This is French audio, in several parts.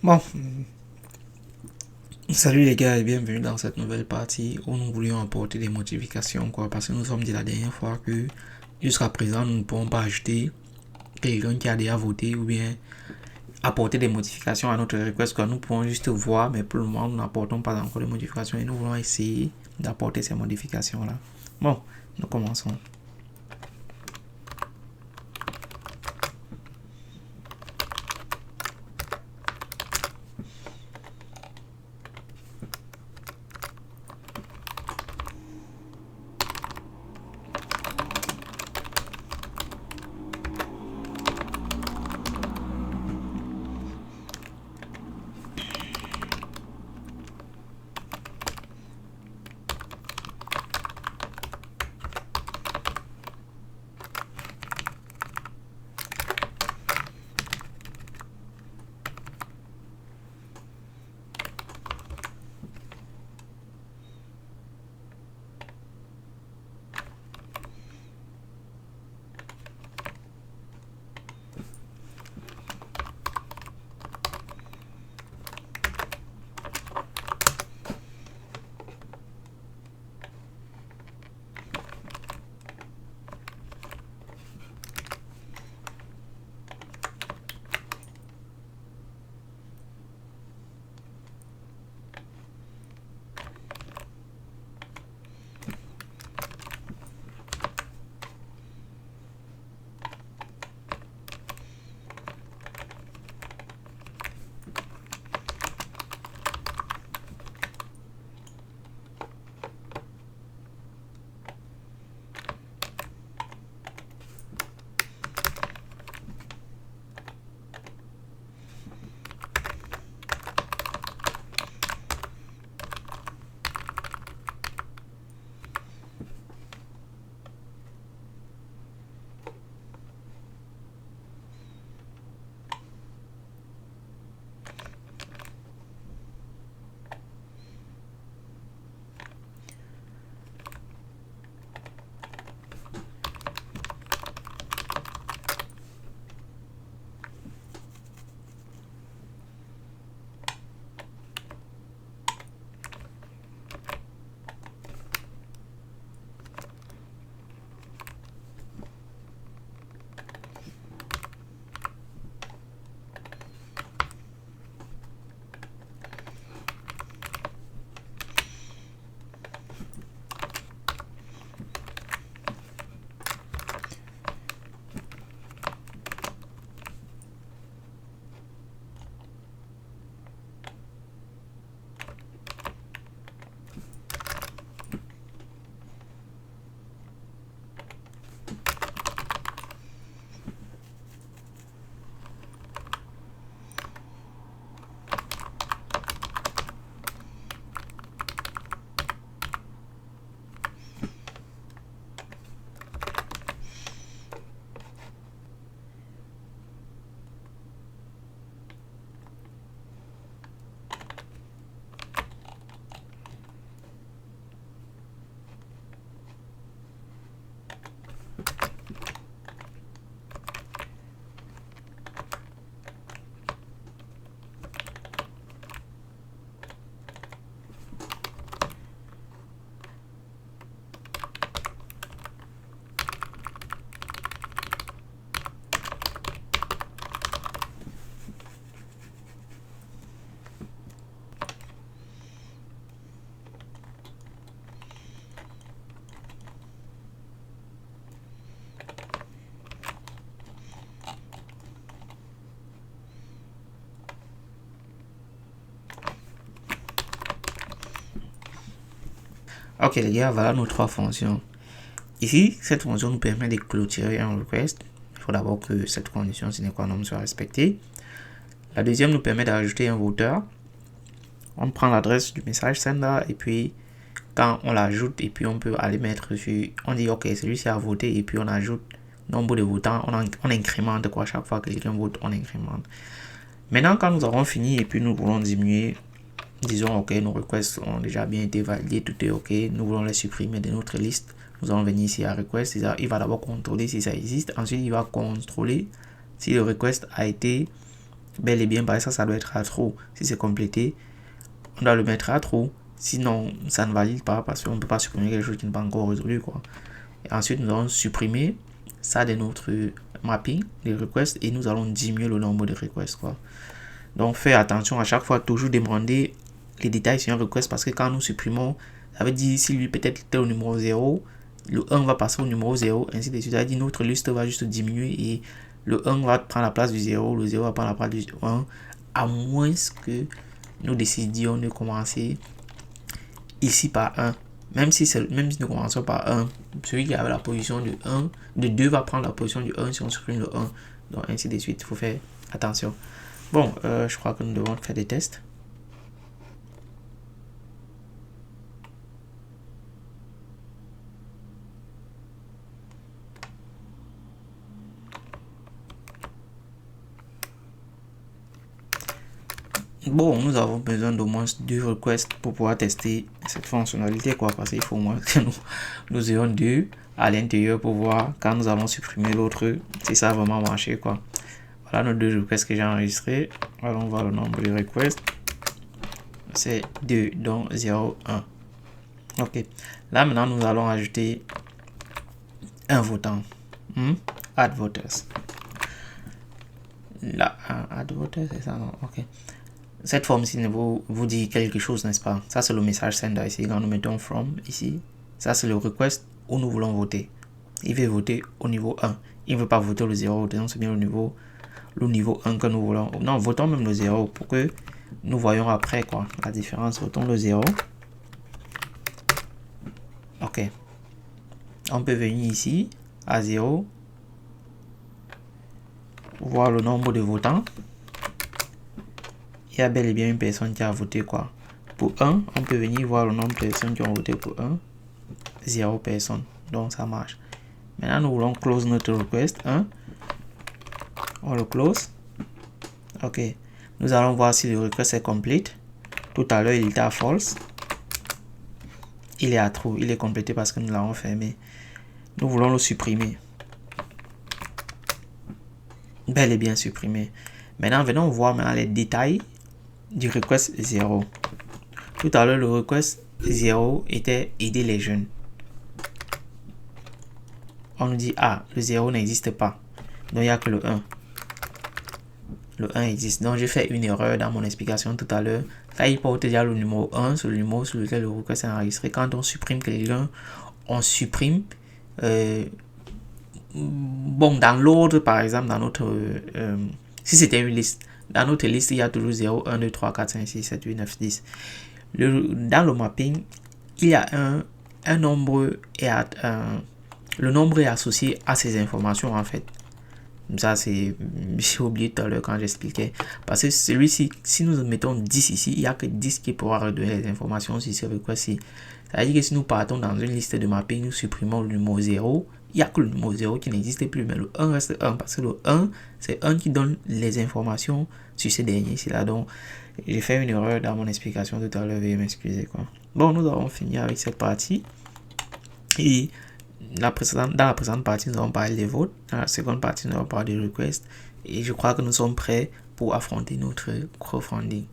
Bon, salut les gars et bienvenue dans cette nouvelle partie où nous voulions apporter des modifications parce que nous sommes dit la dernière fois que jusqu'à présent nous ne pouvons pas ajouter quelqu'un qui a déjà voté ou bien apporter des modifications à notre request que nous pouvons juste voir mais pour le moment nous n'apportons pas encore de modifications et nous voulons essayer d'apporter ces modifications là. Bon, nous commençons. Ok les gars, voilà nos trois fonctions. Ici, cette fonction nous permet de clôturer un request. Il faut d'abord que cette condition sine qua non soit respectée. La deuxième nous permet d'ajouter un voteur. On prend l'adresse du message sender et puis quand on l'ajoute et puis on peut aller mettre sur, on dit ok celui-ci a voté et puis on ajoute nombre de votants, on incrémente quoi, chaque fois que quelqu'un vote on incrémente. Maintenant quand nous avons fini et puis nous voulons diminuer, disons ok nos requests ont déjà bien été validés, tout est ok, nous voulons les supprimer de notre liste, nous allons venir ici à request, il va d'abord contrôler si ça existe, ensuite il va contrôler si le request a été bel et bien, ça doit être à true. Si c'est complété, on doit le mettre à true. Sinon, ça ne valide pas parce qu'on ne peut pas supprimer quelque chose qui n'est pas encore résolu, quoi. Et ensuite, nous allons supprimer ça de notre mapping des requests et nous allons diminuer le nombre de requests, quoi. Donc, faites attention à chaque fois, toujours demander les détails sur un request parce que quand nous supprimons, ça veut dire si lui peut-être était au numéro 0, le 1 va passer au numéro 0, ainsi de suite. Ça veut dire notre liste va juste diminuer et le 1 va prendre la place du 0, le 0 va prendre la place du 1, à moins que nous décidions de commencer ici par 1. Même si nous commençons par 1, celui qui avait la position de 1, de 2 va prendre la position du 1 si on supprime le 1. Donc ainsi de suite, il faut faire attention. Bon, je crois que nous devons faire des tests. Bon, nous avons besoin d'au moins 2 requests pour pouvoir tester cette fonctionnalité, quoi, parce qu'il faut au moins que nous ayons 2 à l'intérieur pour voir quand nous allons supprimer l'autre si ça a vraiment marché, quoi. Voilà nos 2 requests que j'ai enregistrés. Allons voir le nombre de requests. C'est 2, donc 0, 1. Ok. Là, maintenant, nous allons ajouter un votant. Add voters. Là, add voters, c'est ça, non? Ok. Cette forme-ci vous dit quelque chose, n'est-ce pas? Ça, c'est le message sender ici. Quand nous mettons from ici, ça, c'est le request où nous voulons voter. Il veut voter au niveau 1. Il ne veut pas voter le 0. Donc, c'est bien le niveau 1 que nous voulons. Non, votons même le 0 pour que nous voyons après, quoi, la différence. Votons le 0. Ok. On peut venir ici, à 0. Voir le nombre de votants. Il y a bel et bien une personne qui a voté, quoi. Pour 1, on peut venir voir le nombre de personnes qui ont voté pour 1. 0 personnes. Donc ça marche. Maintenant, nous voulons close notre request. 1. On le close. Ok. Nous allons voir si le request est complete. Tout à l'heure, il était à false. Il est à true. Il est complété parce que nous l'avons fermé. Nous voulons le supprimer. Bel et bien supprimé. Maintenant, venons voir maintenant les détails du request 0. Tout à l'heure, le request 0 était aider les jeunes. On nous dit, ah, le 0 n'existe pas. Donc, il n'y a que le 1. Le 1 existe. Donc, j'ai fait une erreur dans mon explication tout à l'heure. Là, il porte déjà le numéro 1, c'est le numéro sur lequel le request est enregistré. Quand on supprime quelqu'un, on supprime... bon, dans l'ordre, par exemple, dans notre... si c'était une liste, dans notre liste, il y a toujours 0, 1, 2, 3, 4, 5, 6, 7, 8, 9, 10. Dans le mapping, il y a un nombre et le nombre est associé à ces informations, en fait. Ça, c'est... J'ai oublié tout à l'heure quand j'expliquais. Parce que celui-ci, si nous mettons 10 ici, il n'y a que 10 qui pourra redonner les informations sur ce request-ci. Ça veut dire que si nous partons dans une liste de mapping, nous supprimons le numéro 0. Il n'y a que le numéro 0 qui n'existe plus, mais le 1 reste 1. Parce que le 1, c'est 1 qui donne les informations sur ces derniers ici-là. Donc, j'ai fait une erreur dans mon explication tout à l'heure. Veuillez m'excuser, quoi. Bon, nous avons fini avec cette partie. Et... dans la précédente partie, nous avons parlé des votes. Dans la seconde partie, nous avons parlé des requests. Et je crois que nous sommes prêts pour affronter notre crowdfunding.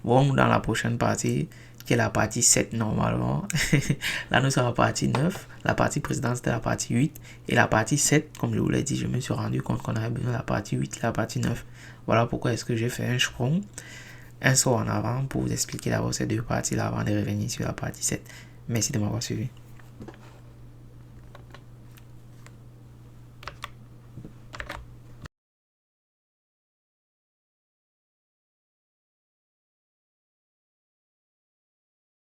Bon, dans la prochaine partie, qui est la partie 7 normalement. Là, nous sommes à la partie 9. La partie précédente, c'était la partie 8. Et la partie 7, comme je vous l'ai dit, je me suis rendu compte qu'on avait besoin de la partie 8 et la partie 9. Voilà pourquoi est-ce que j'ai fait un sprung, un saut en avant pour vous expliquer d'abord ces deux parties-là avant de revenir sur la partie 7. Merci de m'avoir suivi.